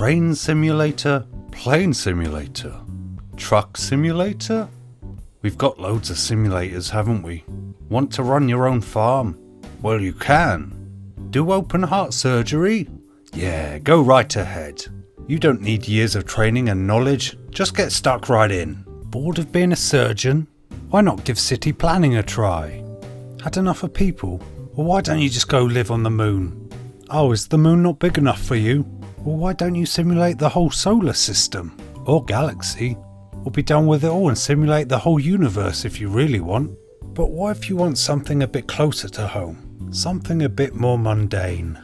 Train simulator, plane simulator, truck simulator? We've got loads of simulators, haven't we? Want to run your own farm? Well, you can. Do open heart surgery? Yeah, go right ahead. You don't need years of training and knowledge, just get stuck right in. Bored of being a surgeon? Why not give city planning a try? Had enough of people? Well, why don't you just go live on the moon? Oh, is the moon not big enough for you? Well, why don't you simulate the whole solar system? Or galaxy? Or be done with it all and simulate the whole universe if you really want. But what if you want something a bit closer to home? Something a bit more mundane?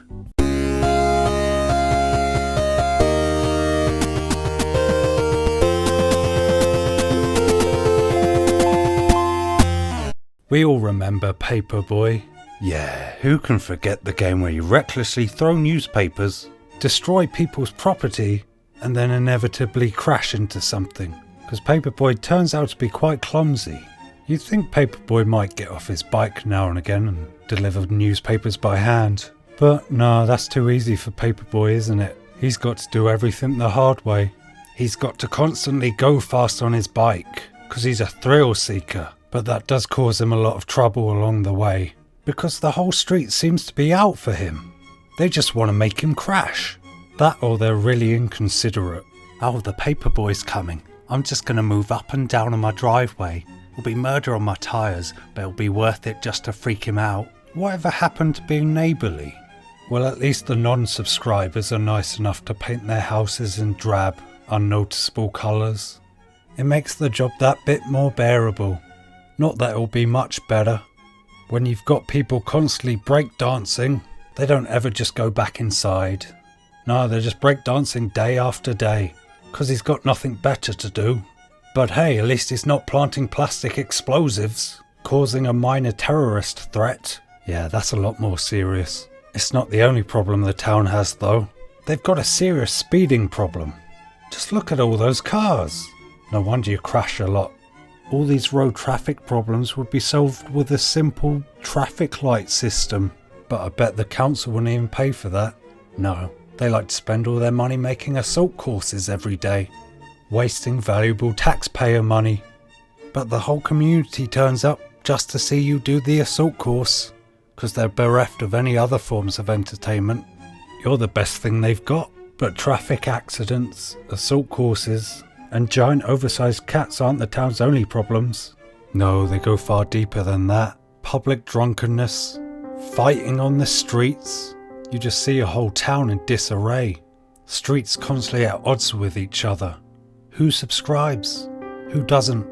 We all remember Paperboy. Yeah, who can forget the game where you recklessly throw newspapers, destroy people's property, and then inevitably crash into something? Because Paperboy turns out to be quite clumsy. You'd think Paperboy might get off his bike now and again and deliver newspapers by hand. But no, that's too easy for Paperboy, isn't it? He's got to do everything the hard way. He's got to constantly go fast on his bike, because he's a thrill seeker. But that does cause him a lot of trouble along the way, because the whole street seems to be out for him. They just want to make him crash. That or they're really inconsiderate. Oh, the Paperboy's coming. I'm just going to move up and down on my driveway. It'll be murder on my tyres, but it'll be worth it just to freak him out. Whatever happened to being neighbourly? Well, at least the non-subscribers are nice enough to paint their houses in drab, unnoticeable colours. It makes the job that bit more bearable. Not that it'll be much better. When you've got people constantly breakdancing, they don't ever just go back inside. No, they're just breakdancing day after day, because he's got nothing better to do. But hey, at least he's not planting plastic explosives, causing a minor terrorist threat. Yeah, that's a lot more serious. It's not the only problem the town has though. They've got a serious speeding problem. Just look at all those cars. No wonder you crash a lot. All these road traffic problems would be solved with a simple traffic light system. But I bet the council wouldn't even pay for that. No, they like to spend all their money making assault courses every day, wasting valuable taxpayer money. But the whole community turns up just to see you do the assault course, because they're bereft of any other forms of entertainment. You're the best thing they've got. But traffic accidents, assault courses, and giant oversized cats aren't the town's only problems. No, they go far deeper than that. Public drunkenness, fighting on the streets. You just see a whole town in disarray. Streets constantly at odds with each other. Who subscribes? Who doesn't?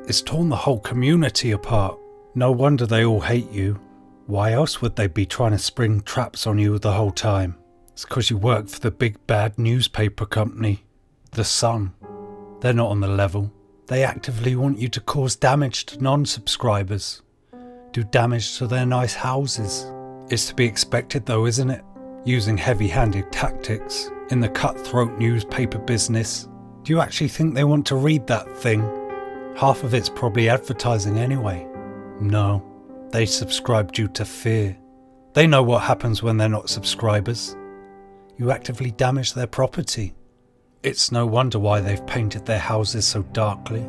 It's torn the whole community apart. No wonder they all hate you. Why else would they be trying to spring traps on you the whole time? It's because you work for the big bad newspaper company, The Sun. They're not on the level. They actively want you to cause damage to non-subscribers. Do damage to their nice houses. It's to be expected though, isn't it? Using heavy-handed tactics in the cutthroat newspaper business. Do you actually think they want to read that thing? Half of it's probably advertising anyway. No, they subscribe due to fear. They know what happens when they're not subscribers. You actively damage their property. It's no wonder why they've painted their houses so darkly.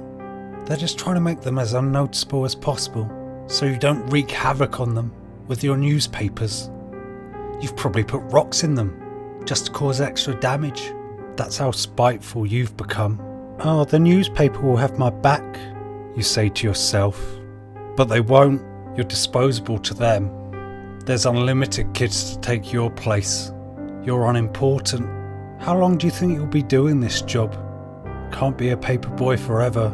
They're just trying to make them as unnoticeable as possible, so you don't wreak havoc on them with your newspapers. You've probably put rocks in them, just to cause extra damage. That's how spiteful you've become. Oh, the newspaper will have my back, you say to yourself. But they won't. You're disposable to them. There's unlimited kids to take your place. You're unimportant. How long do you think you'll be doing this job? Can't be a paperboy forever,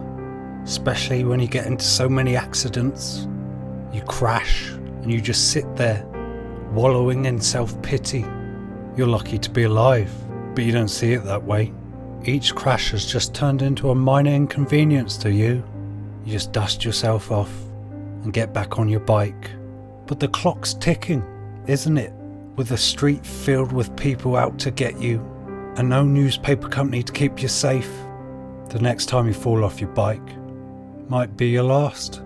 especially when you get into so many accidents. You crash and you just sit there, wallowing in self-pity. You're lucky to be alive, but you don't see it that way. Each crash has just turned into a minor inconvenience to you. You just dust yourself off and get back on your bike. But the clock's ticking, isn't it? With the street filled with people out to get you, and no newspaper company to keep you safe. The next time you fall off your bike might be your last.